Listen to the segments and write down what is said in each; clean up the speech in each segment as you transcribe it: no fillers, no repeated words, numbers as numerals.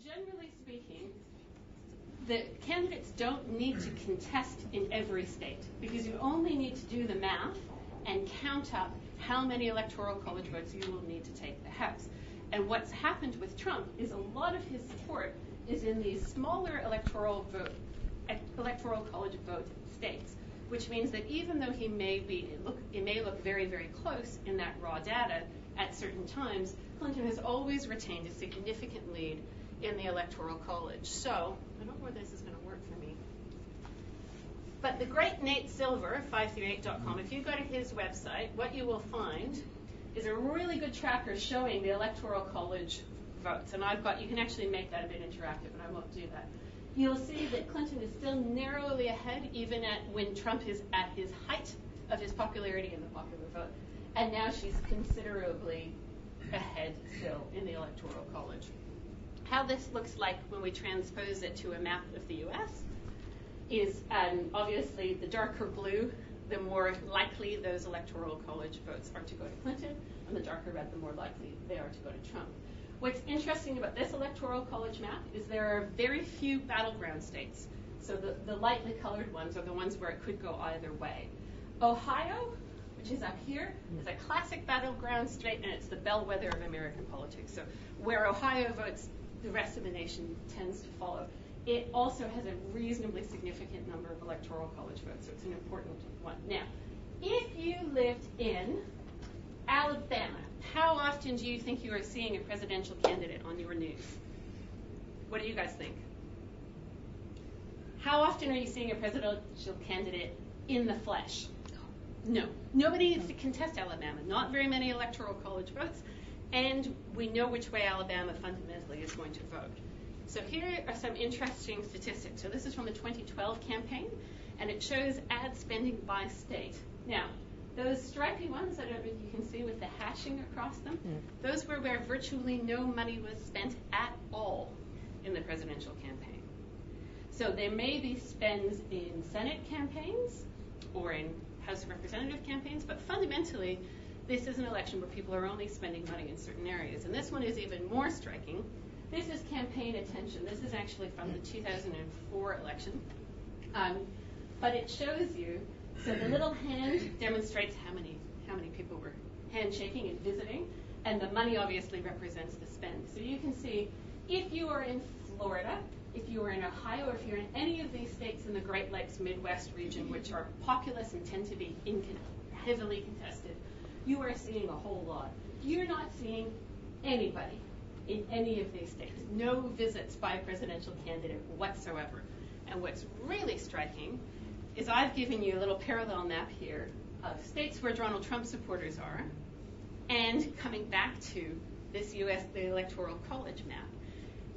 generally speaking, the candidates don't need to contest in every state because you only need to do the math and count up how many electoral college votes you will need to take the House. And what's happened with Trump is a lot of his support is in these smaller electoral college vote states, which means that even though it may look very, very close in that raw data at certain times, Clinton has always retained a significant lead in the electoral college. So I don't know where this is going to work for me. But the great Nate Silver, 538.com, if you go to his website, what you will find is a really good tracker showing the electoral college votes. And you can actually make that a bit interactive, and I won't do that. You'll see that Clinton is still narrowly ahead, even when Trump is at his height of his popularity in the popular vote. And now she's considerably ahead still in the electoral college. How this looks like when we transpose it to a map of the US is obviously the darker blue, the more likely those electoral college votes are to go to Clinton, and the darker red, the more likely they are to go to Trump. What's interesting about this electoral college map is there are very few battleground states. So the lightly colored ones are the ones where it could go either way. Ohio, which is up here, is a classic battleground state, and it's the bellwether of American politics. So where Ohio votes, the rest of the nation tends to follow. It also has a reasonably significant number of electoral college votes, so it's an important one. Now, if you lived in Alabama, how often do you think you are seeing a presidential candidate on your news? What do you guys think? How often are you seeing a presidential candidate in the flesh? No. Nobody needs to contest Alabama. Not very many electoral college votes, and we know which way Alabama fundamentally is going to vote. So here are some interesting statistics. So this is from the 2012 campaign, and it shows ad spending by state. Now, those stripy ones, I don't know if you can see with the hashing across them, those were where virtually no money was spent at all in the presidential campaign. So there may be spends in Senate campaigns or in House of Representative campaigns, but fundamentally, this is an election where people are only spending money in certain areas. And this one is even more striking. This is campaign attention. This is actually from the 2004 election. But it shows you, so the little hand demonstrates how many people were handshaking and visiting, and the money obviously represents the spend. So you can see if you are in Florida, if you are in Ohio, or if you're in any of these states in the Great Lakes Midwest region, which are populous and tend to be heavily contested, you are seeing a whole lot. You're not seeing anybody in any of these states. No visits by a presidential candidate whatsoever. And what's really striking is I've given you a little parallel map here of states where Donald Trump supporters are, and coming back to this the Electoral College map.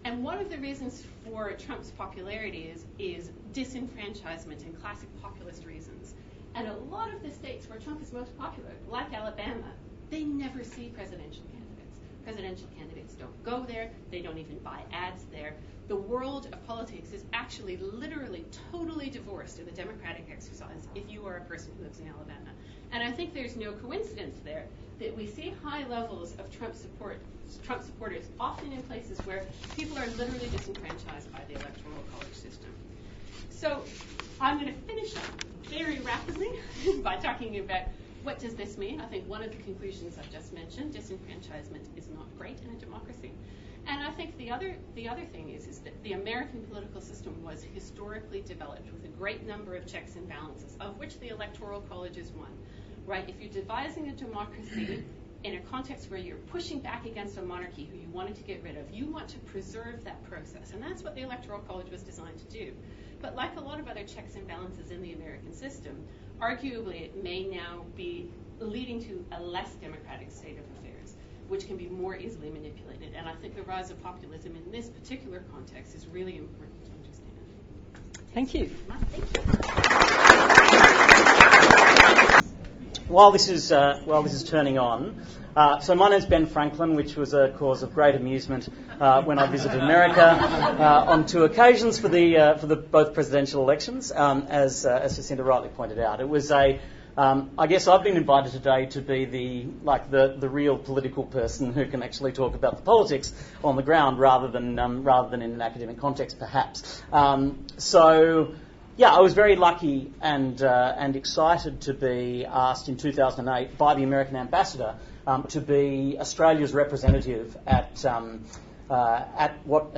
And one of the reasons for Trump's popularity is disenfranchisement and classic populist reasons. And a lot of the states where Trump is most popular, like Alabama, they never see presidential candidates. Presidential candidates don't go there. They don't even buy ads there. The world of politics is actually literally totally divorced in the democratic exercise if you are a person who lives in Alabama. And I think there's no coincidence there that we see high levels of Trump supporters often in places where people are literally disenfranchised by the electoral college system. So I'm going to finish up very rapidly by talking about what does this mean. I think one of the conclusions I've just mentioned, disenfranchisement is not great in a democracy. And I think the other thing is that the American political system was historically developed with a great number of checks and balances, of which the Electoral College is one. Right? If you're devising a democracy in a context where you're pushing back against a monarchy who you wanted to get rid of, you want to preserve that process. And that's what the Electoral College was designed to do. But like a lot of other checks and balances in the American system, arguably it may now be leading to a less democratic state of affairs, which can be more easily manipulated. And I think the rise of populism in this particular context is really important to understand. Thank you. Thank you. While this is turning on, so my name's Ben Franklin, which was a cause of great amusement when I visited America on two occasions for the both presidential elections, as Jacinta rightly pointed out. It was a I guess I've been invited today to be the real political person who can actually talk about the politics on the ground rather than in an academic context, perhaps. I was very lucky and excited to be asked in 2008 by the American ambassador to be Australia's representative at what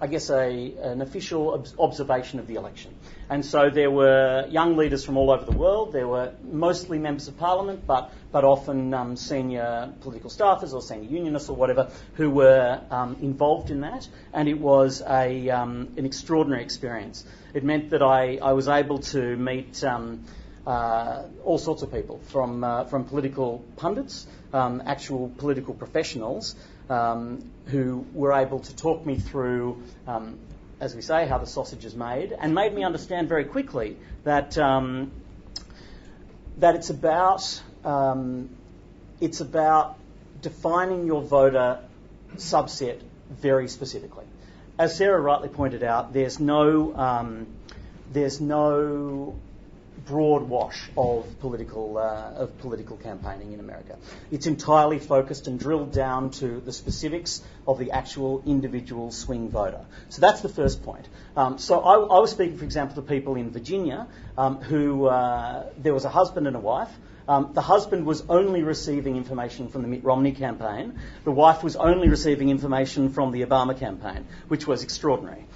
I guess an official observation of the election. And so there were young leaders from all over the world. There were mostly members of parliament, but often senior political staffers or senior unionists or whatever who were involved in that. And it was an extraordinary experience. It meant that I was able to meet all sorts of people, from political pundits, actual political professionals, who were able to talk me through, as we say, how the sausage is made, and made me understand very quickly that it's about defining your voter subset very specifically. As Sarah rightly pointed out, there's no broad wash of political campaigning in America. It's entirely focused and drilled down to the specifics of the actual individual swing voter. So that's the first point. So I was speaking, for example, to people in Virginia who there was a husband and a wife. The husband was only receiving information from the Mitt Romney campaign. The wife was only receiving information from the Obama campaign, which was extraordinary.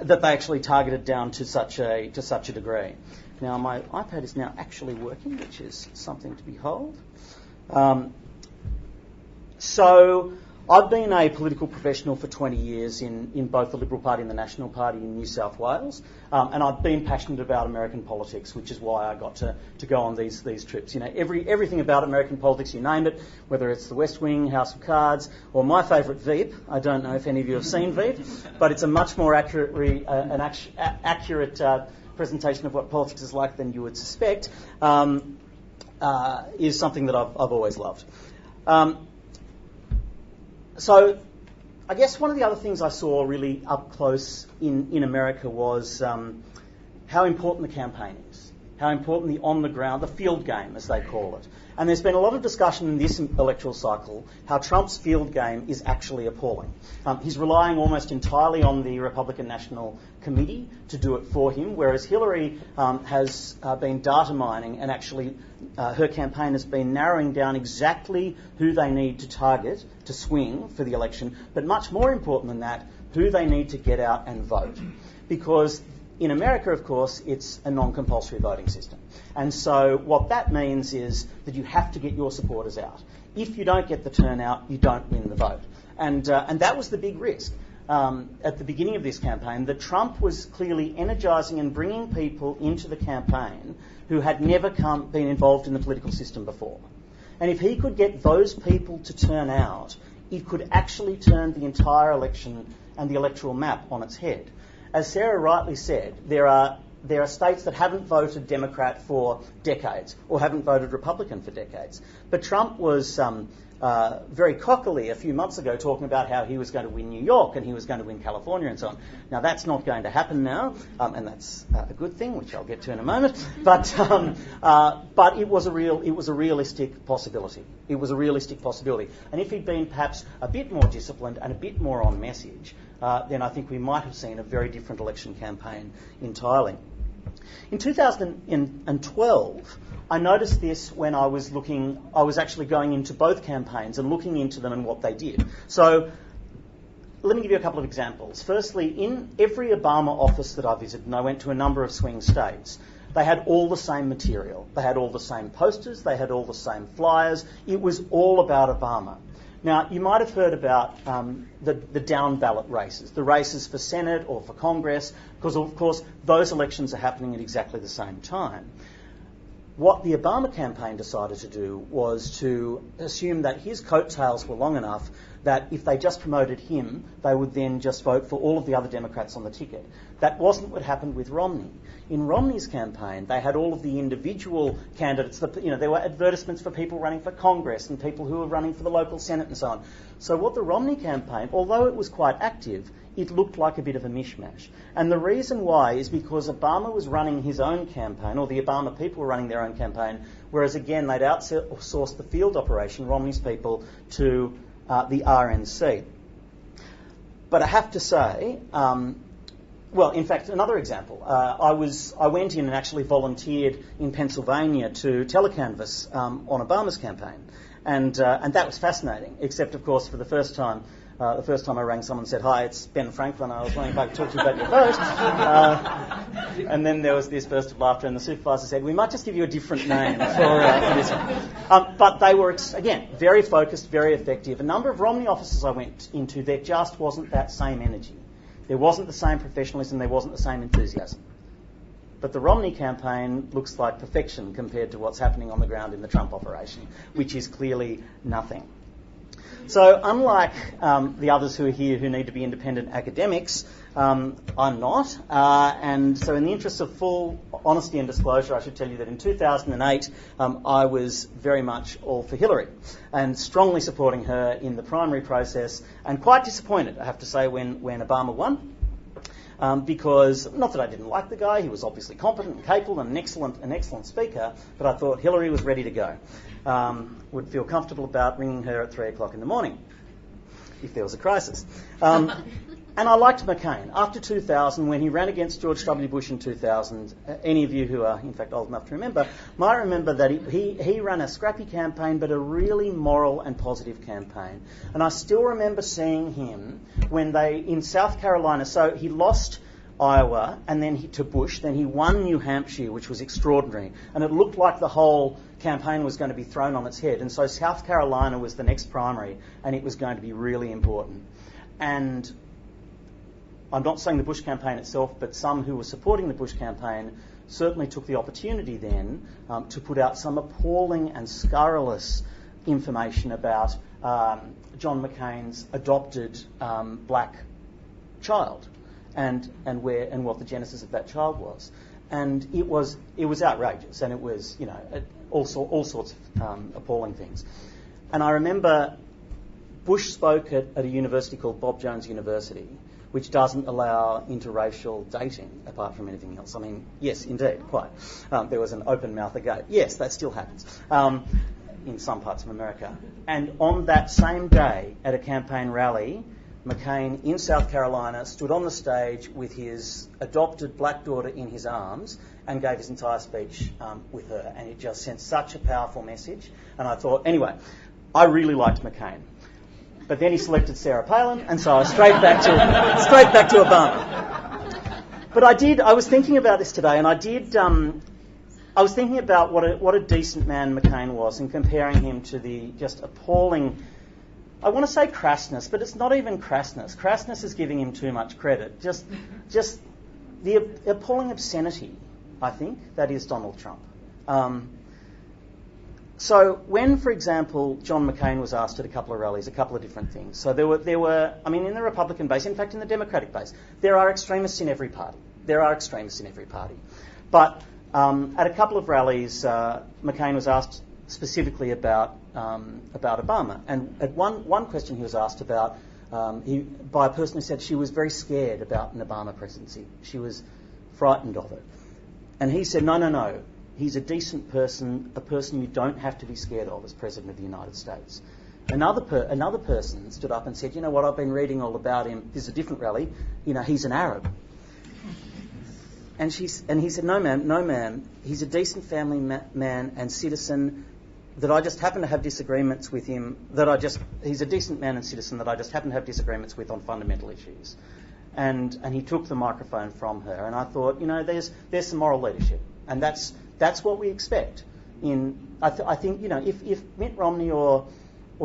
That they actually targeted down to such a degree. Now my iPad is now actually working, which is something to behold. So I've been a political professional for 20 years in both the Liberal Party and the National Party in New South Wales, and I've been passionate about American politics, which is why I got to go on these trips. You know, everything about American politics, you name it, whether it's the West Wing, House of Cards, or my favourite Veep. I don't know if any of you have seen Veep, but it's a much more accurate presentation of what politics is like than you would suspect. Is something that I've always loved. So I guess one of the other things I saw really up close in America was how important the campaign is, how important the on-the-ground, the field game, as they call it. And there's been a lot of discussion in this electoral cycle how Trump's field game is actually appalling. He's relying almost entirely on the Republican National Committee to do it for him, whereas Hillary has been data mining, and actually her campaign has been narrowing down exactly who they need to target to swing for the election, but much more important than that, who they need to get out and vote. Because in America, of course, it's a non-compulsory voting system. And so what that means is that you have to get your supporters out. If you don't get the turnout, you don't win the vote. And that was the big risk at the beginning of this campaign, that Trump was clearly energising and bringing people into the campaign who had never been involved in the political system before. And if he could get those people to turn out, it could actually turn the entire election and the electoral map on its head. As Sarah rightly said, there are states that haven't voted Democrat for decades or haven't voted Republican for decades. But Trump was very cockily a few months ago talking about how he was going to win New York and he was going to win California and so on. Now that's not going to happen now, and that's a good thing, which I'll get to in a moment. But it was a realistic possibility. It was a realistic possibility. And if he'd been perhaps a bit more disciplined and a bit more on message, then I think we might have seen a very different election campaign entirely. In 2012, I noticed this when I was actually going into both campaigns and looking into them and what they did. So let me give you a couple of examples. Firstly, in every Obama office that I visited, and I went to a number of swing states, they had all the same material. They had all the same posters. They had all the same flyers. It was all about Obama. Now, you might have heard about the down ballot races, the races for Senate or for Congress, because, of course, those elections are happening at exactly the same time. What the Obama campaign decided to do was to assume that his coattails were long enough that if they just promoted him, they would then just vote for all of the other Democrats on the ticket. That wasn't what happened with Romney. In Romney's campaign, they had all of the individual candidates. There were advertisements for people running for Congress and people who were running for the local Senate and so on. So what the Romney campaign, although it was quite active, it looked like a bit of a mishmash. And the reason why is because Obama was running his own campaign, or the Obama people were running their own campaign, whereas again they'd outsourced the field operation, Romney's people, to the RNC. But I have to say, in fact, another example. I went in and actually volunteered in Pennsylvania to telecanvass on Obama's campaign, and that was fascinating. Except, of course, for the first time I rang someone and said, "Hi, it's Ben Franklin. I was running back to talk to you about your vote." And then there was this burst of laughter, and the supervisor said, "We might just give you a different name for this one." But they were, again, very focused, very effective. A number of Romney offices I went into, there just wasn't that same energy. There wasn't the same professionalism, there wasn't the same enthusiasm. But the Romney campaign looks like perfection compared to what's happening on the ground in the Trump operation, which is clearly nothing. So unlike the others who are here who need to be independent academics, I'm not. And so in the interest of full honesty and disclosure, I should tell you that in 2008, I was very much all for Hillary and strongly supporting her in the primary process, and quite disappointed, I have to say, when Obama won. Because, not that I didn't like the guy, he was obviously competent and capable and an excellent speaker, but I thought Hillary was ready to go. Would feel comfortable about ringing her at 3 o'clock in the morning, if there was a crisis. And I liked McCain. After 2000, when he ran against George W. Bush in 2000, any of you who are, in fact, old enough to remember, might remember that he ran a scrappy campaign, but a really moral and positive campaign. And I still remember seeing him when in South Carolina, so he lost Iowa and then to Bush, then he won New Hampshire, which was extraordinary. And it looked like the whole campaign was going to be thrown on its head. And so South Carolina was the next primary, and it was going to be really important. And I'm not saying the Bush campaign itself, but some who were supporting the Bush campaign certainly took the opportunity then to put out some appalling and scurrilous information about John McCain's adopted black child and what the genesis of that child was. And it was outrageous, and it was all sorts of appalling things. And I remember Bush spoke at a university called Bob Jones University, which doesn't allow interracial dating apart from anything else. I mean, yes, indeed, quite. There was an open mouth gate. Yes, that still happens in some parts of America. And on that same day at a campaign rally, McCain in South Carolina stood on the stage with his adopted black daughter in his arms and gave his entire speech with her. And it just sent such a powerful message. And I thought, anyway, I really liked McCain. But then he selected Sarah Palin, and so I was straight back to Obama. But I was thinking about this today, and I was thinking about what a decent man McCain was, and comparing him to the just appalling, I want to say crassness, but it's not even crassness. Crassness is giving him too much credit. Just the appalling obscenity, I think, that is Donald Trump. So when, for example, John McCain was asked at a couple of rallies, a couple of different things. So there were, I mean, in the Republican base, in fact, in the Democratic base, there are extremists in every party. But at a couple of rallies, McCain was asked specifically about Obama. And at one question he was asked about, by a person who said she was very scared about an Obama presidency. She was frightened of it. And he said, no. He's a decent person, a person you don't have to be scared of as President of the United States. Another person stood up and said, you know what, I've been reading all about him. This is a different rally. He's an Arab. And he said, no, ma'am. He's a decent family man and citizen that I just happen to have disagreements with him. He's a decent man and citizen that I just happen to have disagreements with on fundamental issues. And he took the microphone from her. And I thought, there's some moral leadership. And that's what we expect. I think, if Mitt Romney or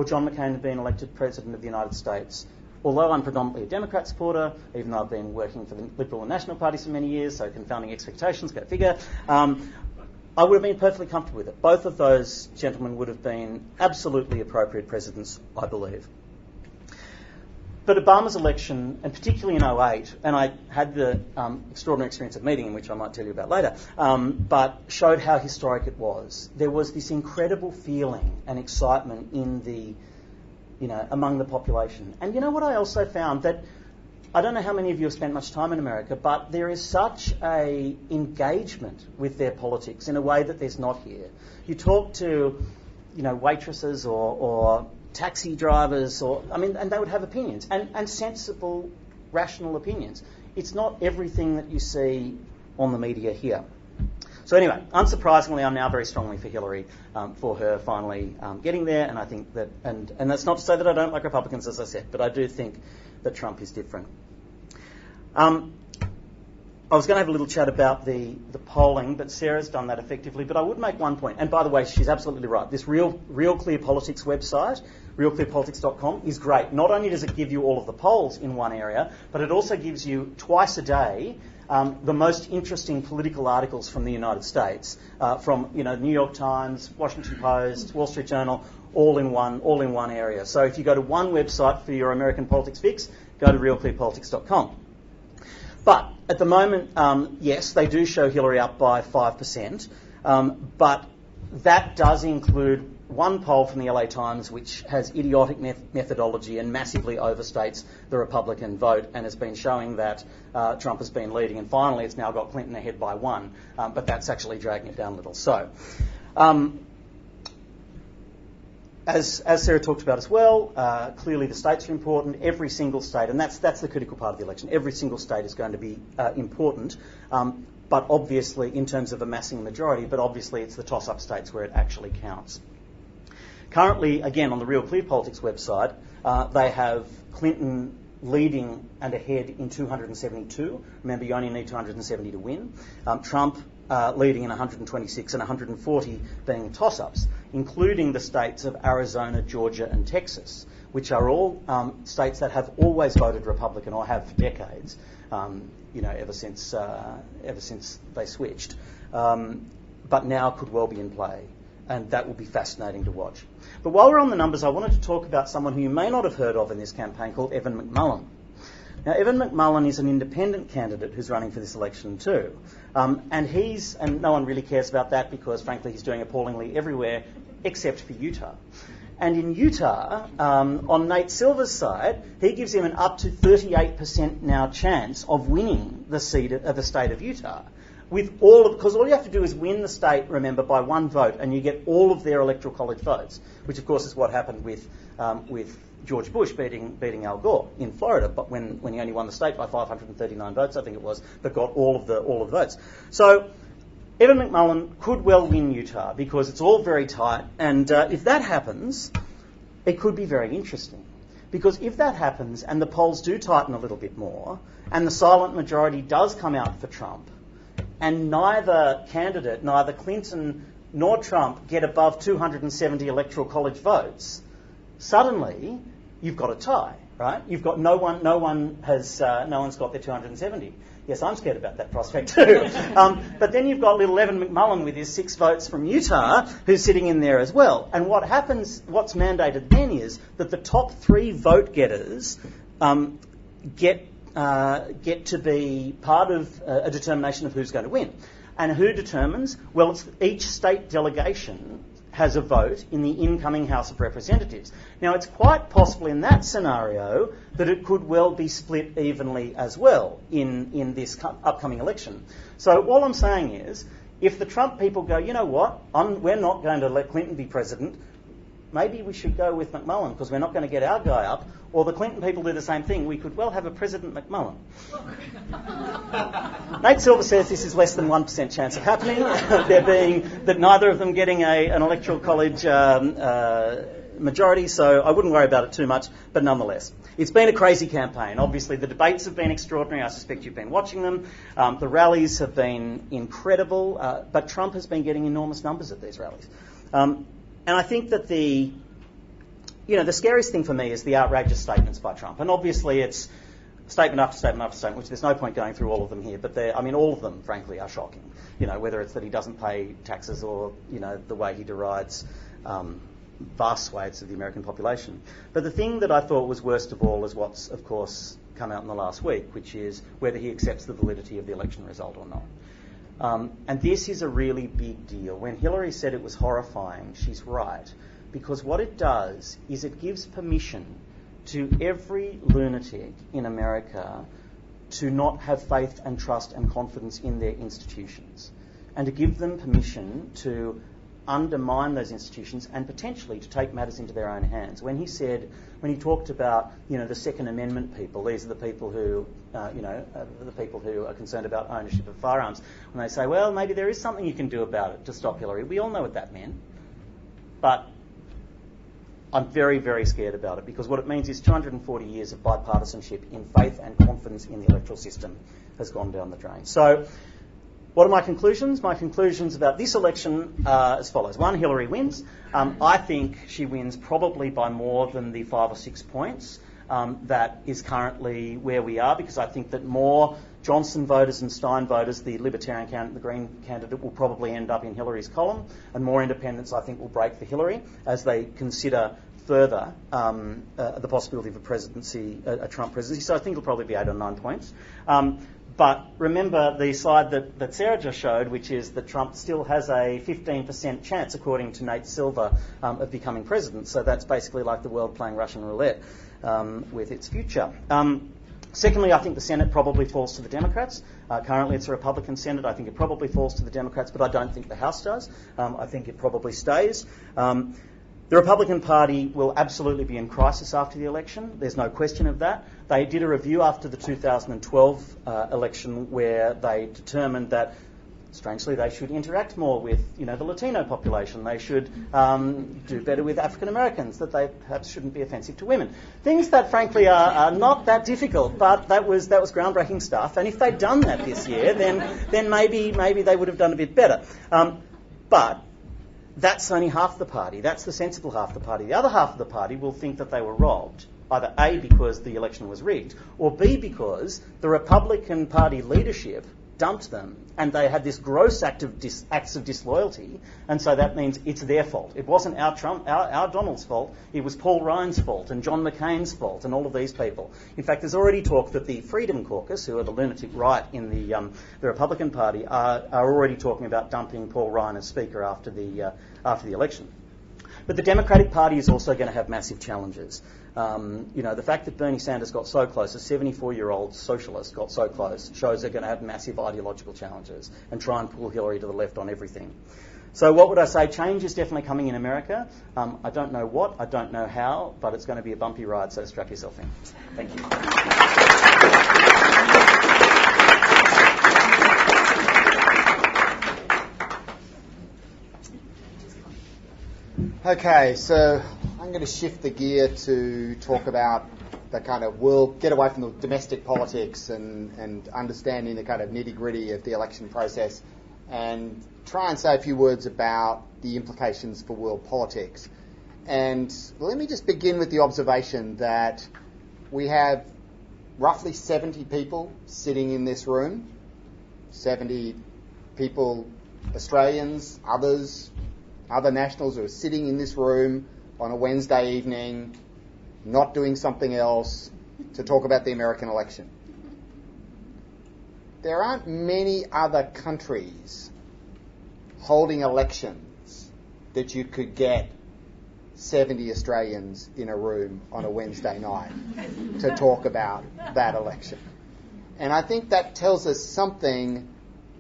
John McCain had been elected President of the United States, although I'm predominantly a Democrat supporter, even though I've been working for the Liberal and National parties for many years, so confounding expectations, go figure, I would have been perfectly comfortable with it. Both of those gentlemen would have been absolutely appropriate presidents, I believe. But Obama's election, and particularly in 2008, and I had the extraordinary experience of meeting him, which I might tell you about later, but showed how historic it was. There was this incredible feeling and excitement in the, among the population. And you know what I also found? That I don't know how many of you have spent much time in America, but there is such a engagement with their politics in a way that there's not here. You talk to, waitresses or taxi drivers, and they would have opinions, and sensible, rational opinions. It's not everything that you see on the media here. So anyway, unsurprisingly, I'm now very strongly for Hillary, for her finally getting there, and I think that, and that's not to say that I don't like Republicans, as I said, but I do think that Trump is different. I was going to have a little chat about the polling, but Sarah's done that effectively. But I would make one point, and by the way, she's absolutely right. This Real Clear Politics website, realclearpolitics.com, is great. Not only does it give you all of the polls in one area, but it also gives you twice a day the most interesting political articles from the United States, from New York Times, Washington Post, Wall Street Journal, all in one area. So if you go to one website for your American politics fix, go to realclearpolitics.com. But at the moment, yes, they do show Hillary up by 5%, but that does include one poll from the LA Times which has idiotic methodology and massively overstates the Republican vote and has been showing that Trump has been leading, and finally it's now got Clinton ahead by 1, but that's actually dragging it down a little. So, as Sarah talked about as well, clearly the states are important. Every single state, and that's the critical part of the election, every single state is going to be important, but obviously in terms of amassing a majority, but obviously it's the toss-up states where it actually counts. Currently, again, on the Real Clear Politics website, they have Clinton leading and ahead in 272. Remember, you only need 270 to win. Trump leading in 126 and 140 being toss-ups, including the states of Arizona, Georgia and Texas, which are all states that have always voted Republican or have for decades, ever since they switched, but now could well be in play. And that will be fascinating to watch. But while we're on the numbers, I wanted to talk about someone who you may not have heard of in this campaign called Evan McMullin. Now, Evan McMullin is an independent candidate who's running for this election too. And no one really cares about that because, frankly, he's doing appallingly everywhere except for Utah. And in Utah, on Nate Silver's side, he gives him an up to 38% now chance of winning the seat of the state of Utah. Because all you have to do is win the state, remember, by one vote, and you get all of their electoral college votes, which of course is what happened with George Bush beating Al Gore in Florida, but when he only won the state by 539 votes, I think it was, but got all of the votes. So Evan McMullin could well win Utah because it's all very tight, and if that happens, it could be very interesting. Because if that happens and the polls do tighten a little bit more, and the silent majority does come out for Trump, and neither candidate, neither Clinton nor Trump, get above 270 electoral college votes, suddenly you've got a tie, right? You've got no one's got their 270. Yes, I'm scared about that prospect too. But then you've got little Evan McMullin with his 6 votes from Utah, who's sitting in there as well. And what's mandated then is that the top 3 vote getters get to be part of a determination of who's going to win. And who determines? Well, it's each state delegation has a vote in the incoming House of Representatives. Now, it's quite possible in that scenario that it could well be split evenly as well in this upcoming election. So all I'm saying is, if the Trump people go, you know what, we're not going to let Clinton be president, maybe we should go with McMullin because we're not going to get our guy up, or the Clinton people do the same thing, we could well have a President McMullin. Nate Silver says this is less than 1% chance of happening, there being that neither of them getting an electoral college majority, so I wouldn't worry about it too much, but nonetheless. It's been a crazy campaign. Obviously, the debates have been extraordinary. I suspect you've been watching them. The rallies have been incredible, but Trump has been getting enormous numbers at these rallies. And I think that the scariest thing for me is the outrageous statements by Trump. And obviously it's statement after statement after statement, which there's no point going through all of them here, but all of them, frankly, are shocking. Whether it's that he doesn't pay taxes or, the way he derides vast swathes of the American population. But the thing that I thought was worst of all is what's, of course, come out in the last week, which is whether he accepts the validity of the election result or not. And this is a really big deal. When Hillary said it was horrifying, she's right, because what it does is it gives permission to every lunatic in America to not have faith and trust and confidence in their institutions, and to give them permission to undermine those institutions and potentially to take matters into their own hands. When he talked about, the Second Amendment people, these are the people who, the people who are concerned about ownership of firearms, when they say, well, maybe there is something you can do about it to stop Hillary. We all know what that meant. But I'm very, very scared about it, because what it means is 240 years of bipartisanship in faith and confidence in the electoral system has gone down the drain. So what are my conclusions? My conclusions about this election are as follows. 1, Hillary wins. I think she wins probably by more than the 5 or 6 points that is currently where we are, because I think that more Johnson voters and Stein voters, the Libertarian candidate, the Green candidate, will probably end up in Hillary's column, and more independents, I think, will break for Hillary as they consider further the possibility of a Trump presidency. So I think it'll probably be 8 or 9 points. But remember the slide that Sarah just showed, which is that Trump still has a 15% chance, according to Nate Silver, of becoming president. So that's basically like the world playing Russian roulette with its future. Secondly, I think the Senate probably falls to the Democrats. Currently it's a Republican Senate. I think it probably falls to the Democrats, but I don't think the House does. I think it probably stays. The Republican Party will absolutely be in crisis after the election. There's no question of that. They did a review after the 2012 election where they determined that, strangely, they should interact more with, the Latino population. They should do better with African Americans, that they perhaps shouldn't be offensive to women. Things that, frankly, are not that difficult, but that was groundbreaking stuff. And if they'd done that this year, then maybe they would have done a bit better. But that's only half the party. That's the sensible half of the party. The other half of the party will think that they were robbed, either A, because the election was rigged, or B, because the Republican Party leadership dumped them and they had this gross acts of disloyalty, and so that means it's their fault. It wasn't our Donald's fault, it was Paul Ryan's fault and John McCain's fault and all of these people. In fact, there's already talk that the Freedom Caucus, who are the lunatic right in the Republican Party, are already talking about dumping Paul Ryan as Speaker after the election. But the Democratic Party is also going to have massive challenges. The fact that Bernie Sanders got so close, a 74-year-old socialist got so close, shows they're going to have massive ideological challenges and try and pull Hillary to the left on everything. So what would I say? Change is definitely coming in America. I don't know what, I don't know how, but it's going to be a bumpy ride, so strap yourself in. Thank you. Okay, so I'm going to shift the gear to talk about the kind of world, get away from the domestic politics and understanding the kind of nitty-gritty of the election process, and try and say a few words about the implications for world politics. And let me just begin with the observation that we have roughly 70 people sitting in this room, 70 people, Australians, other nationals who are sitting in this room on a Wednesday evening, not doing something else, to talk about the American election. There aren't many other countries holding elections that you could get 70 Australians in a room on a Wednesday night to talk about that election. And I think that tells us something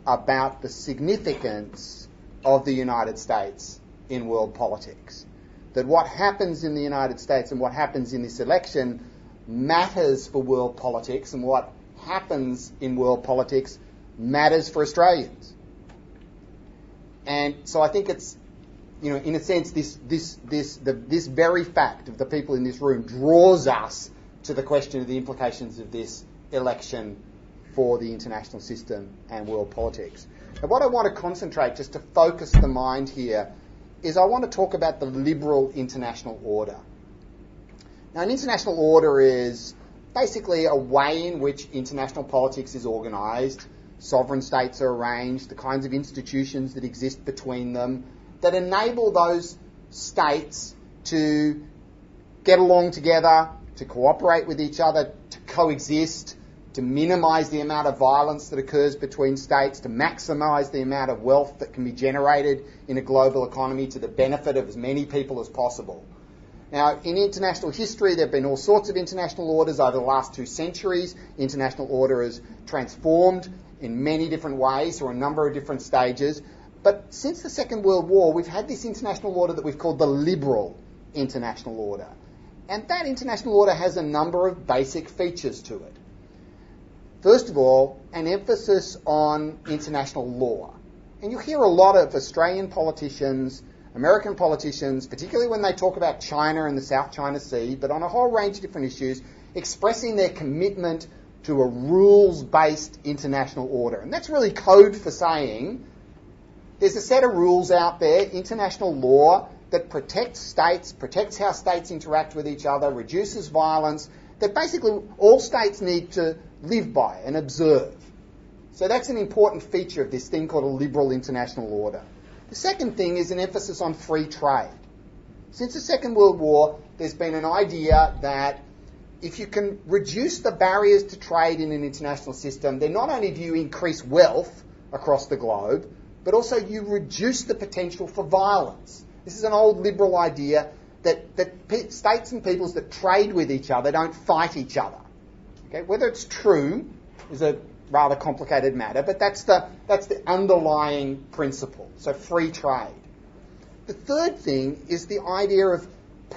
about the significance of the United States in world politics. That what happens in the United States and what happens in this election matters for world politics, and what happens in world politics matters for Australians. And so I think it's, in a sense, this very fact of the people in this room draws us to the question of the implications of this election for the international system and world politics. And what I want to concentrate, just to focus the mind here, is I want to talk about the liberal international order. Now, an international order is basically a way in which international politics is organised. Sovereign states are arranged, the kinds of institutions that exist between them that enable those states to get along together, to cooperate with each other, to coexist, to minimise the amount of violence that occurs between states, to maximise the amount of wealth that can be generated in a global economy to the benefit of as many people as possible. Now, in international history, there have been all sorts of international orders over the last 2 centuries. International order has transformed in many different ways through a number of different stages. But since the Second World War, we've had this international order that we've called the liberal international order. And that international order has a number of basic features to it. First of all, an emphasis on international law. And you hear a lot of Australian politicians, American politicians, particularly when they talk about China and the South China Sea, but on a whole range of different issues, expressing their commitment to a rules-based international order. And that's really code for saying there's a set of rules out there, international law, that protects states, protects how states interact with each other, reduces violence, that basically all states need to live by and observe. So that's an important feature of this thing called a liberal international order. The second thing is an emphasis on free trade. Since the Second World War, there's been an idea that if you can reduce the barriers to trade in an international system, then not only do you increase wealth across the globe, but also you reduce the potential for violence. This is an old liberal idea that states and peoples that trade with each other don't fight each other. Okay? Whether it's true is a rather complicated matter, but that's the underlying principle. So free trade. The third thing is the idea of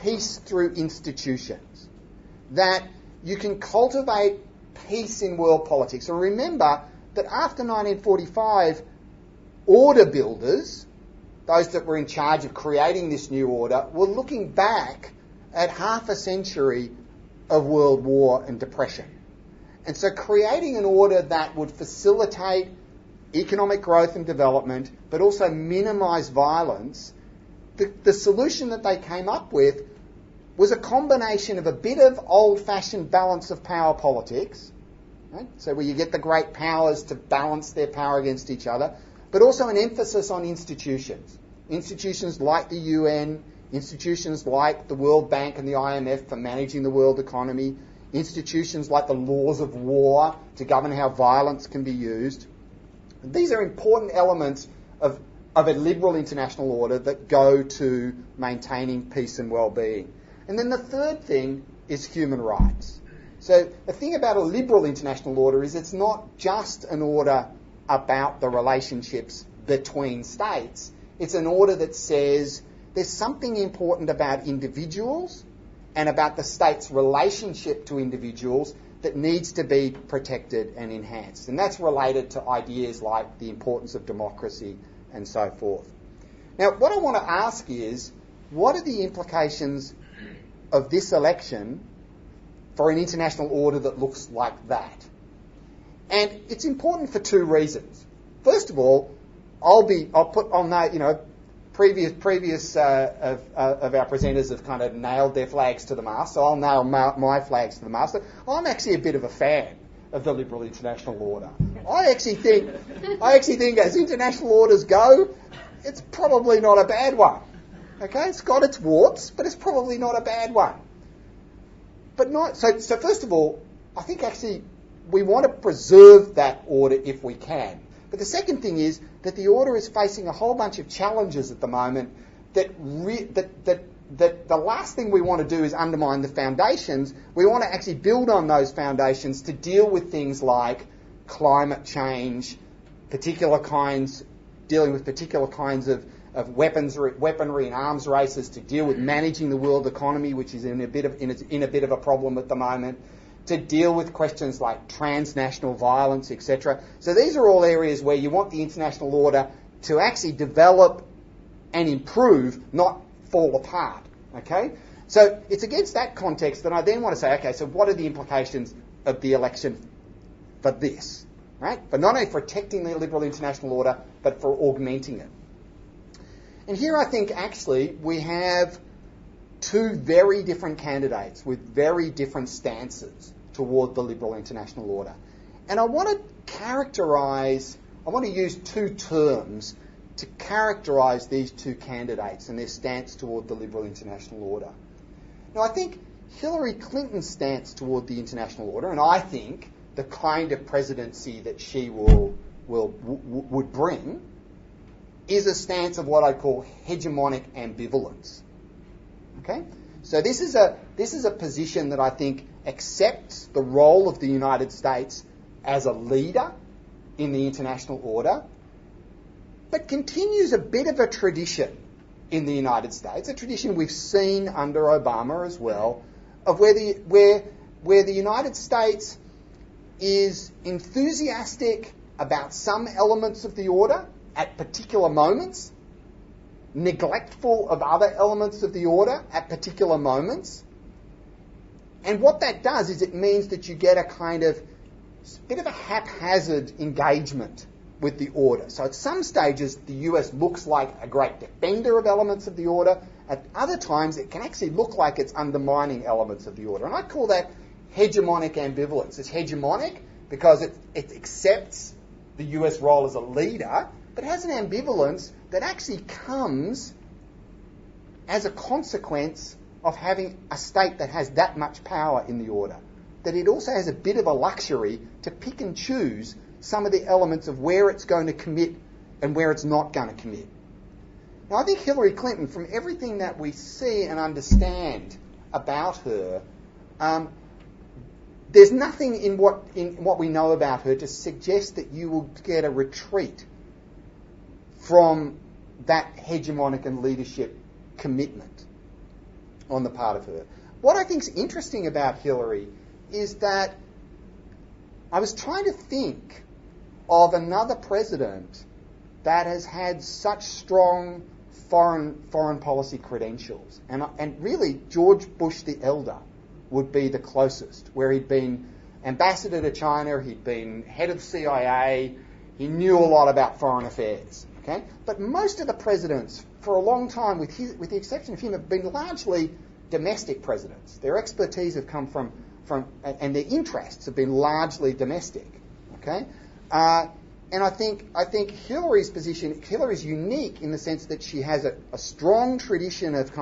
peace through institutions. That you can cultivate peace in world politics. So remember that after 1945, order builders, those that were in charge of creating this new order, were looking back at half a century of world war and depression. And so creating an order that would facilitate economic growth and development, but also minimise violence, the solution that they came up with was a combination of a bit of old-fashioned balance of power politics, right? So where you get the great powers to balance their power against each other, but also an emphasis on institutions. Institutions like the UN, institutions like the World Bank and the IMF for managing the world economy, institutions like the laws of war to govern how violence can be used. These are important elements of a liberal international order that go to maintaining peace and well-being. And then the third thing is human rights. So the thing about a liberal international order is it's not just an order about the relationships between states. It's an order that says there's something important about individuals and about the state's relationship to individuals that needs to be protected and enhanced. And that's related to ideas like the importance of democracy and so forth. Now, what I want to ask is, what are the implications of this election for an international order that looks like that? And it's important for 2 reasons. First of all, I'll note, previous of our presenters have kind of nailed their flags to the mast, so I'll nail my flags to the mast. I'm actually a bit of a fan of the liberal international order. I actually think as international orders go, it's probably not a bad one. Okay, it's got its warts, but it's probably not a bad one. But not so first of all, I think actually we want to preserve that order if we can. But the second thing is that the order is facing a whole bunch of challenges at the moment that the last thing we want to do is undermine the foundations. We want to actually build on those foundations to deal with things like climate change, dealing with particular kinds of weaponry and arms races, to deal with managing the world economy, which is in a bit of a problem at the moment, to deal with questions like transnational violence, etc. So these are all areas where you want the international order to actually develop and improve, not fall apart. Okay? So it's against that context that I then want to say, okay, so what are the implications of the election for this? Right? But not only for protecting the liberal international order, but for augmenting it. And here I think actually we have 2 very different candidates with very different stances toward the liberal international order. And I want to use 2 terms to characterise these two candidates and their stance toward the liberal international order. Now, I think Hillary Clinton's stance toward the international order, and I think the kind of presidency that she would bring, is a stance of what I call hegemonic ambivalence. Okay, so this is a position that I think accepts the role of the United States as a leader in the international order, but continues a bit of a tradition in the United States, a tradition we've seen under Obama as well, of where the United States is enthusiastic about some elements of the order at particular moments, neglectful of other elements of the order at particular moments. And what that does is it means that you get a kind of bit of a haphazard engagement with the order. So at some stages, the US looks like a great defender of elements of the order. At other times, it can actually look like it's undermining elements of the order. And I call that hegemonic ambivalence. It's hegemonic because it accepts the US role as a leader, but has an ambivalence that actually comes as a consequence of having a state that has that much power in the order, that it also has a bit of a luxury to pick and choose some of the elements of where it's going to commit and where it's not going to commit. Now, I think Hillary Clinton, from everything that we see and understand about her, there's nothing in what we know about her to suggest that you will get a retreat from that hegemonic and leadership commitment on the part of her. What I think is interesting about Hillary is that I was trying to think of another president that has had such strong foreign policy credentials. And really, George Bush the Elder would be the closest, where he'd been ambassador to China, he'd been head of CIA, he knew a lot about foreign affairs. Okay? But most of the presidents, for a long time, with the exception of him, have been largely domestic presidents. Their expertise have come from and their interests have been largely domestic. Okay? And I think Hillary's position, Hillary's unique in the sense that she has a strong tradition of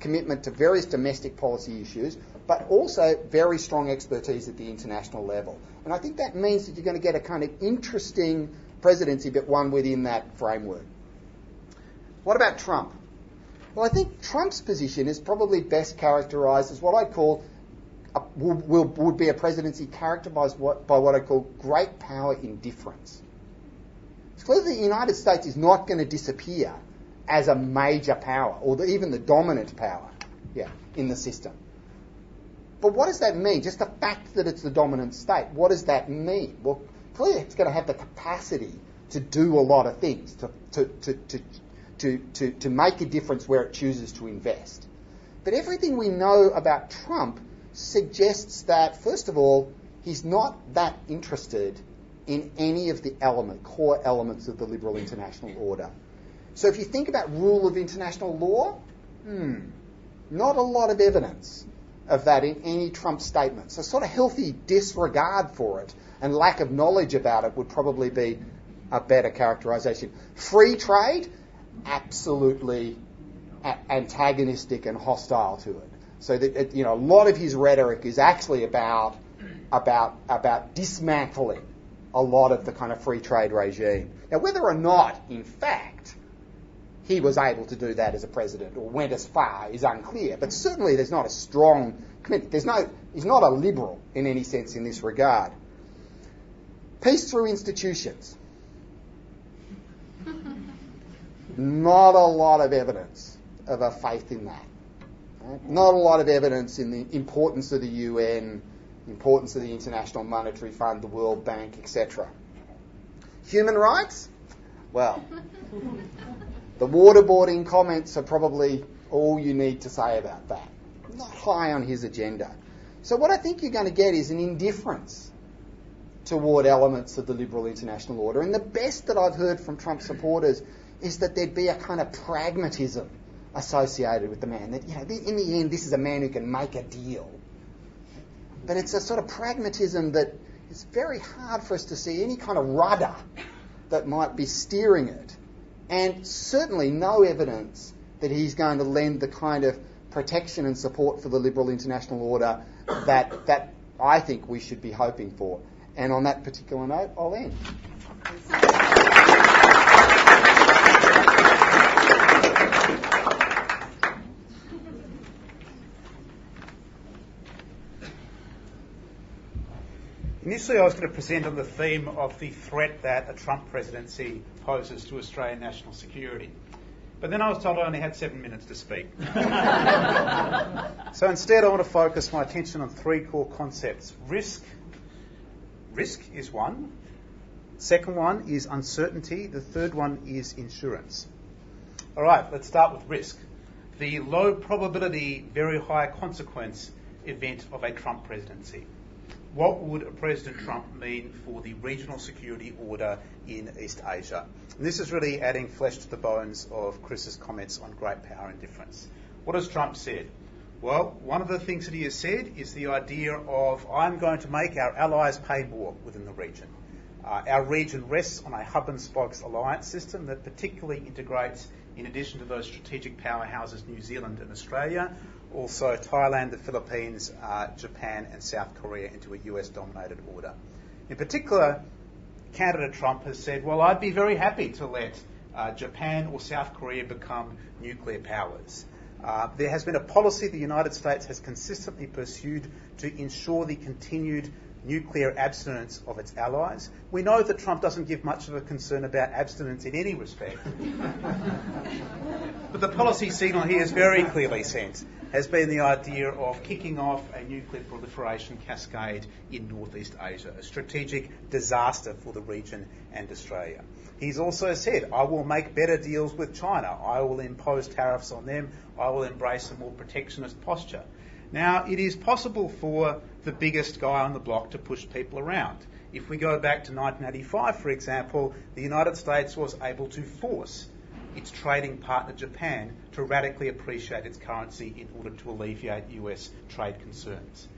commitment to various domestic policy issues, but also very strong expertise at the international level. And I think that means that you're going to get a kind of interesting presidency, but one within that framework. What about Trump? Well, I think Trump's position is probably best characterised as what I call would be a presidency characterised by what I call great power indifference. It's clear that the United States is not going to disappear as a major power, or even the dominant power, in the system. But what does that mean? Just the fact that it's the dominant state, what does that mean? Well, clearly it's going to have the capacity to do a lot of things, to make a difference where it chooses to invest. But everything we know about Trump suggests that, first of all, he's not that interested in any of the core elements of the liberal international order. So if you think about rule of international law, not a lot of evidence of that in any Trump statements. A sort of healthy disregard for it and lack of knowledge about it would probably be a better characterisation. Free trade, absolutely antagonistic and hostile to it. So that a lot of his rhetoric is actually about dismantling a lot of the kind of free trade regime. Now, whether or not, in fact, he was able to do that as a president or went as far is unclear. But certainly there's not a strong commitment. He's not a liberal in any sense in this regard. Peace through institutions. Not a lot of evidence of a faith in that. Right? Not a lot of evidence in the importance of the UN, importance of the International Monetary Fund, the World Bank, etc. Human rights? Well, the waterboarding comments are probably all you need to say about that. Not high on his agenda. So what I think you're going to get is an indifference toward elements of the liberal international order. And the best that I've heard from Trump supporters is that there'd be a kind of pragmatism associated with the man. That, in the end, this is a man who can make a deal. But it's a sort of pragmatism that it's very hard for us to see any kind of rudder that might be steering it and certainly no evidence that he's going to lend the kind of protection and support for the liberal international order that I think we should be hoping for. And on that particular note, I'll end. Initially, I was going to present on the theme of the threat that a Trump presidency poses to Australian national security. But then I was told I only had 7 minutes to speak. So instead, I want to focus my attention on 3 core concepts. Risk. Risk is one. Second one is uncertainty. The third one is insurance. All right, let's start with risk. The low probability, very high consequence event of a Trump presidency. What would a President Trump mean for the regional security order in East Asia? And this is really adding flesh to the bones of Chris's comments on great power indifference. What has Trump said? Well, one of the things that he has said is the idea of, I'm going to make our allies pay more within the region. Our region rests on a hub and spokes alliance system that particularly integrates, in addition to those strategic powerhouses, New Zealand and Australia, also Thailand, the Philippines, Japan and South Korea into a US-dominated order. In particular, candidate Trump has said, well, I'd be very happy to let Japan or South Korea become nuclear powers. There has been a policy the United States has consistently pursued to ensure the continued nuclear abstinence of its allies. We know that Trump doesn't give much of a concern about abstinence in any respect. But the policy signal he has very clearly sent has been the idea of kicking off a nuclear proliferation cascade in Northeast Asia, a strategic disaster for the region and Australia. He's also said, I will make better deals with China. I will impose tariffs on them. I will embrace a more protectionist posture. Now, it is possible for the biggest guy on the block to push people around. If we go back to 1985, for example, the United States was able to force its trading partner Japan to radically appreciate its currency in order to alleviate US trade concerns.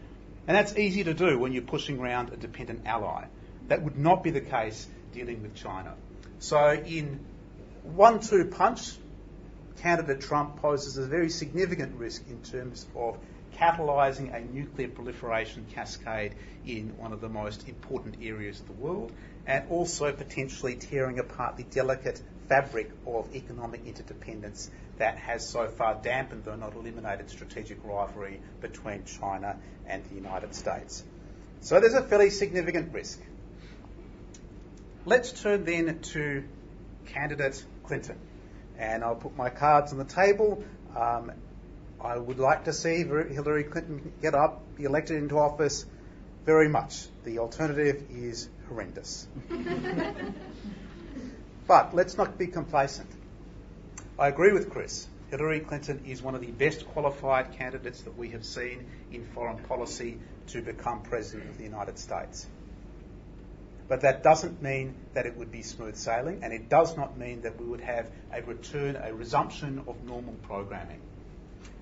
And that's easy to do when you're pushing around a dependent ally. That would not be the case dealing with China. So in 1-2 punch, candidate Trump poses a very significant risk in terms of catalysing a nuclear proliferation cascade in one of the most important areas of the world, and also potentially tearing apart the delicate fabric of economic interdependence that has so far dampened, though not eliminated, strategic rivalry between China and the United States. So there's a fairly significant risk. Let's turn then to candidate Clinton. And I'll put my cards on the table. I would like to see Hillary Clinton get up, be elected into office very much. The alternative is horrendous. But let's not be complacent. I agree with Chris. Hillary Clinton is one of the best qualified candidates that we have seen in foreign policy to become President of the United States. But that doesn't mean that it would be smooth sailing, and it does not mean that we would have a resumption of normal programming.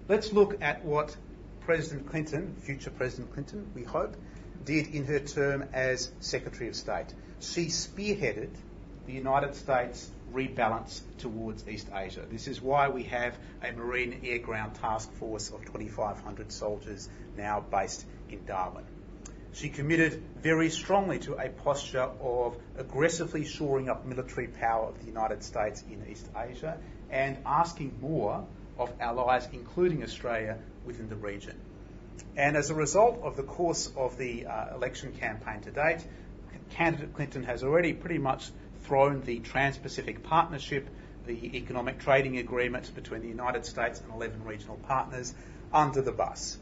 Let's look at what President Clinton, future President Clinton, we hope, did in her term as Secretary of State. She spearheaded the United States rebalance towards East Asia. This is why we have a Marine Air Ground Task Force of 2,500 soldiers now based in Darwin. She committed very strongly to a posture of aggressively shoring up military power of the United States in East Asia and asking more of allies, including Australia, within the region. And as a result of the course of the election campaign to date, candidate Clinton has already pretty much thrown the Trans-Pacific Partnership, the economic trading agreement between the United States and 11 regional partners, under the bus.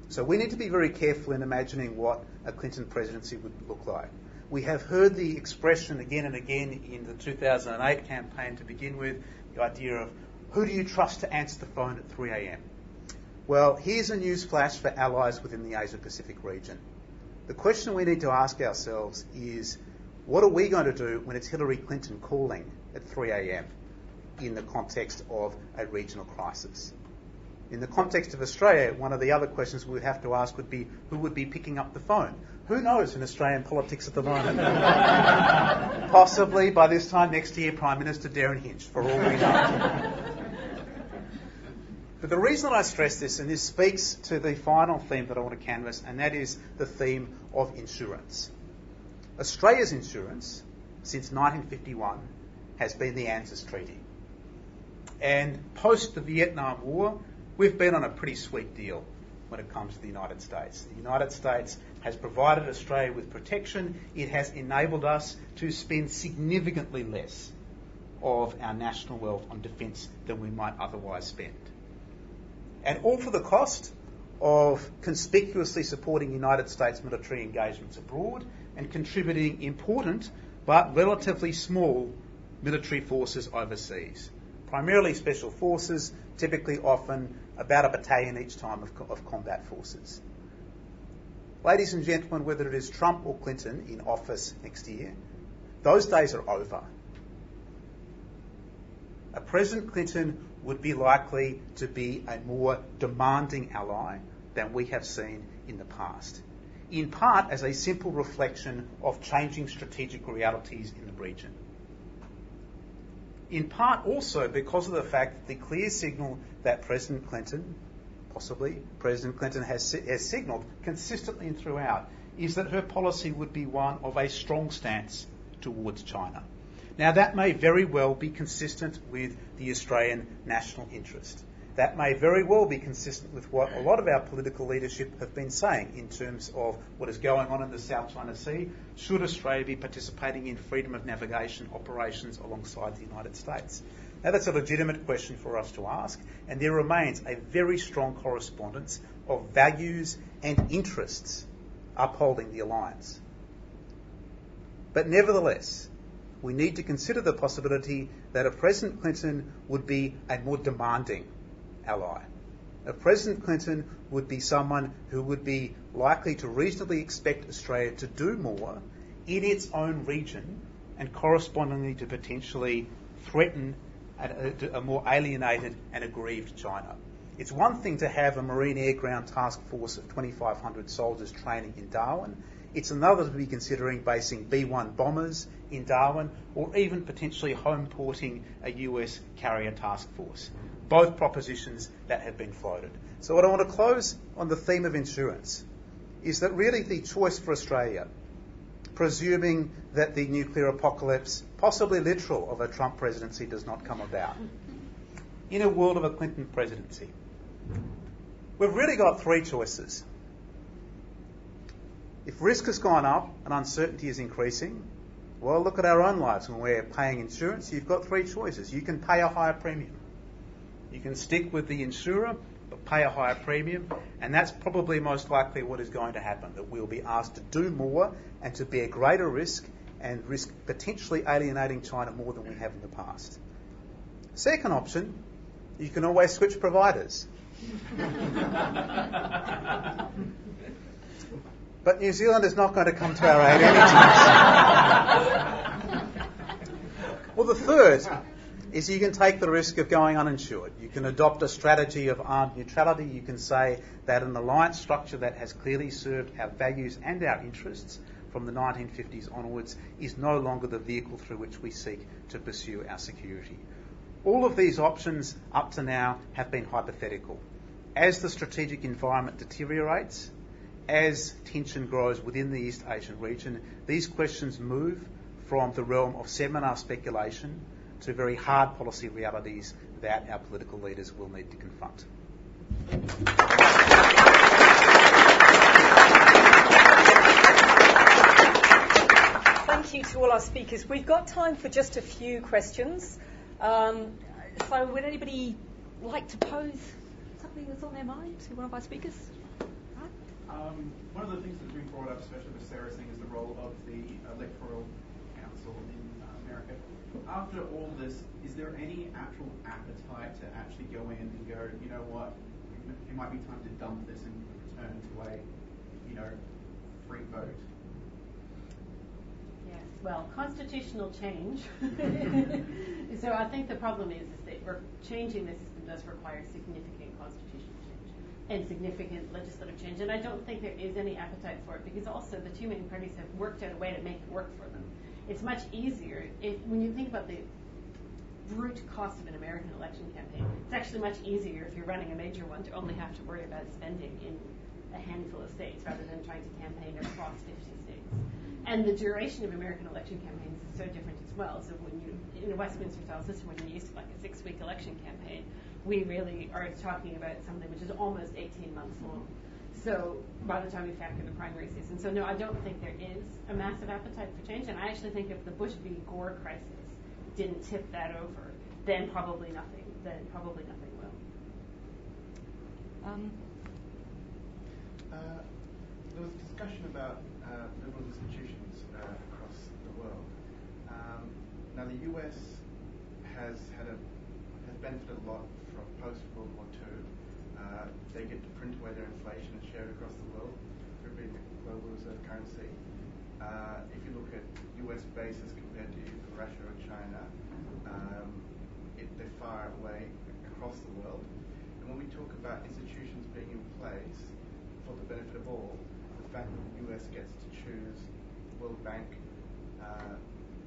So we need to be very careful in imagining what a Clinton presidency would look like. We have heard the expression again and again in the 2008 campaign to begin with, the idea of who do you trust to answer the phone at 3 a.m? Well, here's a news flash for allies within the Asia-Pacific region. The question we need to ask ourselves is, what are we going to do when it's Hillary Clinton calling at 3 a.m. in the context of a regional crisis? In the context of Australia, one of the other questions we would have to ask would be who would be picking up the phone? Who knows in Australian politics at the moment? Possibly by this time next year, Prime Minister Darren Hinch, for all we know. But the reason that I stress this, and this speaks to the final theme that I want to canvass, and that is the theme of insurance. Australia's insurance, since 1951, has been the ANZUS Treaty. And post the Vietnam War, we've been on a pretty sweet deal when it comes to the United States. The United States has provided Australia with protection. It has enabled us to spend significantly less of our national wealth on defence than we might otherwise spend. And all for the cost of conspicuously supporting United States military engagements abroad and contributing important but relatively small military forces overseas. Primarily special forces, typically often about a battalion each time of combat forces. Ladies and gentlemen, whether it is Trump or Clinton in office next year, those days are over. A President Clinton would be likely to be a more demanding ally than we have seen in the past, in part as a simple reflection of changing strategic realities in the region. In part also because of the fact that the clear signal that President Clinton has signalled consistently and throughout is that her policy would be one of a strong stance towards China. Now that may very well be consistent with the Australian national interest. That may very well be consistent with what a lot of our political leadership have been saying in terms of what is going on in the South China Sea. Should Australia be participating in freedom of navigation operations alongside the United States? Now that's a legitimate question for us to ask, and there remains a very strong correspondence of values and interests upholding the alliance. But nevertheless, we need to consider the possibility that a President Clinton would be a more demanding ally. A President Clinton would be someone who would be likely to reasonably expect Australia to do more in its own region and correspondingly to potentially threaten a more alienated and aggrieved China. It's one thing to have a Marine Air Ground Task Force of 2,500 soldiers training in Darwin. It's another to be considering basing B-1 bombers in Darwin or even potentially home porting a US carrier task force. Both propositions that have been floated. So what I want to close on the theme of insurance is that really the choice for Australia, presuming that the nuclear apocalypse, possibly literal, of a Trump presidency does not come about, in a world of a Clinton presidency, we've really got three choices. If risk has gone up and uncertainty is increasing, well, look at our own lives when we're paying insurance. You've got three choices. You can pay a higher premium. You can stick with the insurer, but pay a higher premium, and that's probably most likely what is going to happen, that we'll be asked to do more and to bear greater risk and risk potentially alienating China more than we have in the past. Second option, you can always switch providers. But New Zealand is not going to come to our aid anytime soon. Well, the third is you can take the risk of going uninsured. You can adopt a strategy of armed neutrality. You can say that an alliance structure that has clearly served our values and our interests from the 1950s onwards is no longer the vehicle through which we seek to pursue our security. All of these options up to now have been hypothetical. As the strategic environment deteriorates, as tension grows within the East Asian region, these questions move from the realm of seminar speculation to very hard policy realities that our political leaders will need to confront. Thank you to all our speakers. We've got time for just a few questions. So would anybody like to pose something that's on their mind to one of our speakers? One of the things that's been brought up, especially with Sarah's thing, is the role of the Electoral Council in America. After all this, is there any actual appetite to actually go in and go, you know what, it might be time to dump this and return to a, free vote? Yes, well, constitutional change. So I think the problem is that we're changing the system does require significant constitutional change and significant legislative change. And I don't think there is any appetite for it, because also the two main parties have worked out a way to make it work for them. It's much easier when you think about the brute cost of an American election campaign. It's actually much easier if you're running a major one to only have to worry about spending in a handful of states rather than trying to campaign across 50 states. And the duration of American election campaigns is so different as well. So when you, in a Westminster style system, when you're used to like a 6-week election campaign, we really are talking about something which is almost 18 months long. So by the time we factor the primary season. So no, I don't think there is a massive appetite for change. And I actually think if the Bush v. Gore crisis didn't tip that over, then probably nothing will. There was discussion about liberal institutions across the world. Now the US has benefited a lot from post-World War II. They get to print away their inflation and share it across the world through being a global reserve currency. If you look at US bases compared to Russia or China, they're far away across the world. And when we talk about institutions being in place for the benefit of all, the fact that the US gets to choose World Bank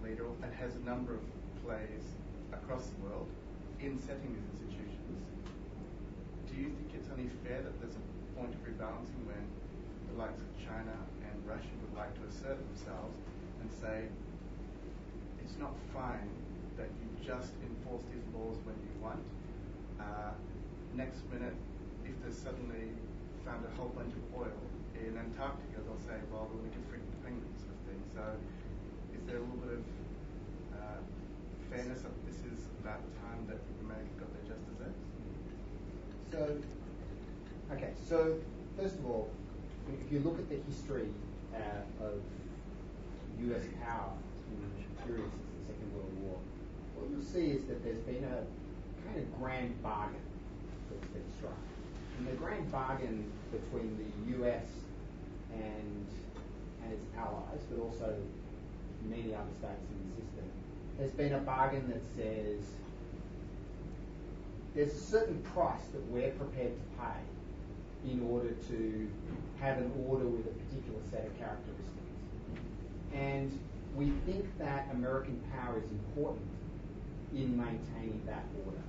leader and has a number of plays across the world in setting these institutions, do you think it's only fair that there's a point of rebalancing when the likes of China and Russia would like to assert themselves and say, it's not fine that you just enforce these laws when you want. Next minute, if there's suddenly found a whole bunch of oil in Antarctica, they'll say, well, we're going to give free independence sort of thing. So is there a little bit of fairness that this is about the time that America got their just desserts? So first of all, if you look at the history of US power in the period since the Second World War, what you'll see is that there's been a kind of grand bargain that's been struck. And the grand bargain between the US and its allies, but also many other states in the system, has been a bargain that says there's a certain price that we're prepared to pay in order to have an order with a particular set of characteristics. And we think that American power is important in maintaining that order.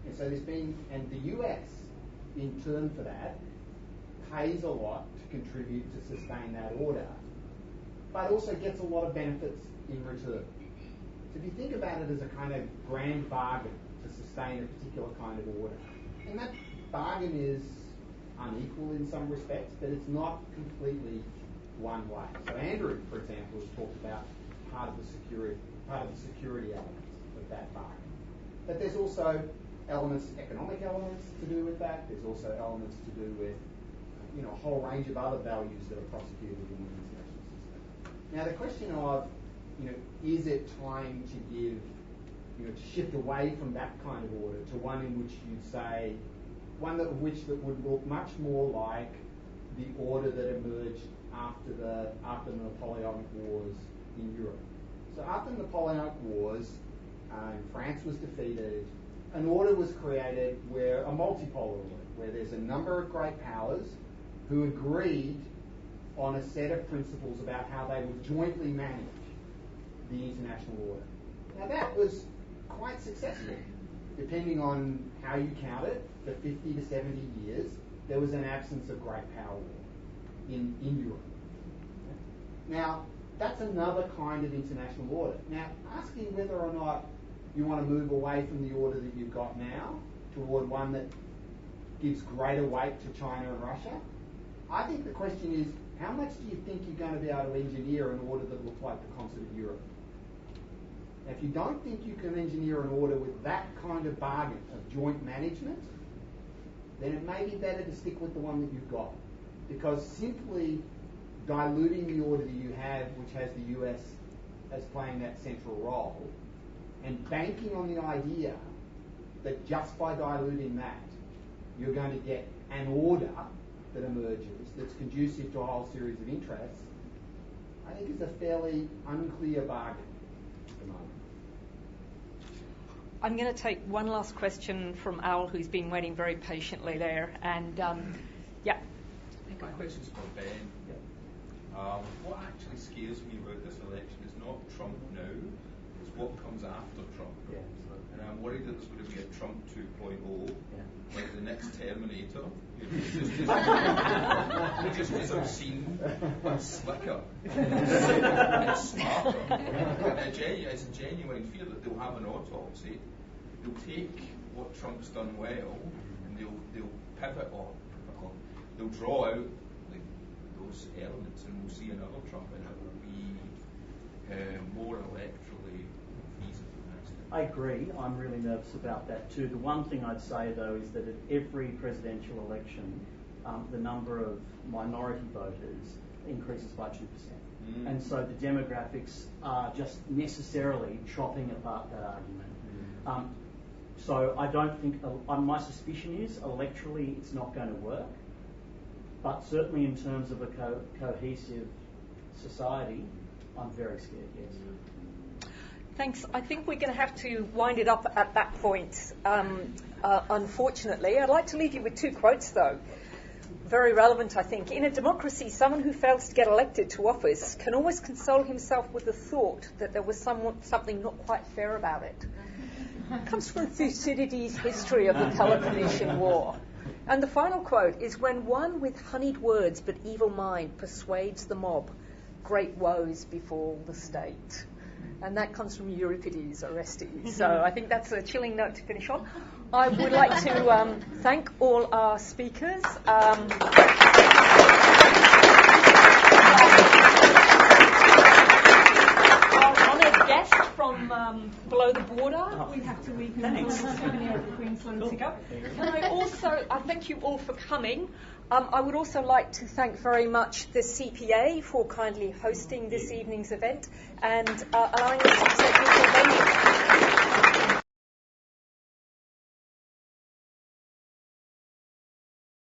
And so and the US, in turn for that, pays a lot to contribute to sustain that order, but also gets a lot of benefits in return. So if you think about it as a kind of grand bargain to sustain a particular kind of order, and that bargain is unequal in some respects, but it's not completely one way. So Andrew, for example, has talked about part of the security elements of that bargain. But there's also economic elements to do with that. There's also elements to do with a whole range of other values that are prosecuted in the international system. Now the question of is it time to give to shift away from that kind of order to one in which you'd say that would look much more like the order that emerged after the Napoleonic Wars in Europe. So after the Napoleonic Wars, France was defeated. An order was created where a multipolar order, where there's a number of great powers who agreed on a set of principles about how they would jointly manage the international order. Now that was quite successful. Depending on how you count it, for 50 to 70 years, there was an absence of great power war in Europe. Now, that's another kind of international order. Now, asking whether or not you want to move away from the order that you've got now toward one that gives greater weight to China and Russia, I think the question is, how much do you think you're going to be able to engineer an order that looks like the concert of Europe? Now, if you don't think you can engineer an order with that kind of bargain of joint management, then it may be better to stick with the one that you've got. Because simply diluting the order that you have, which has the US as playing that central role, and banking on the idea that just by diluting that, you're going to get an order that emerges that's conducive to a whole series of interests, I think is a fairly unclear bargain at the moment. I'm going to take one last question from Al, who's been waiting very patiently there. And, yeah. My question's for Ben. What actually scares me about this election is not Trump now, it's what comes after Trump. Yeah. And I'm worried that there's going to be a Trump 2.0, like the next Terminator. Just as I've seen, but slicker, and smarter. And it's a genuine fear that they'll have an autopsy. They'll take what Trump's done well, and they'll pivot or they'll draw out those elements, and we'll see another Trump, and it will be more electorally feasible next time. I agree. I'm really nervous about that too. The one thing I'd say though is that at every presidential election, the number of minority voters increases by 2%. And so the demographics are just necessarily chopping apart that argument. So I don't think, my suspicion is electorally it's not going to work, but certainly in terms of a cohesive society, I'm very scared, yes. Thanks. I think we're going to have to wind it up at that point, unfortunately. I'd like to leave you with two quotes, though. Very relevant, I think. In a democracy, someone who fails to get elected to office can always console himself with the thought that there was something not quite fair about it. It comes from Thucydides' History of the Peloponnesian War. And the final quote is, when one with honeyed words but evil mind persuades the mob, great woes befall the state. And that comes from Euripides, Orestes. So I think that's a chilling note to finish on. I would like to thank all our speakers. Our honoured guest from below the border. We have to leave him for a souvenir of Queensland to go. Can I also thank you all for coming. I would also like to thank very much the CPA for kindly hosting this evening's event and allowing us to present you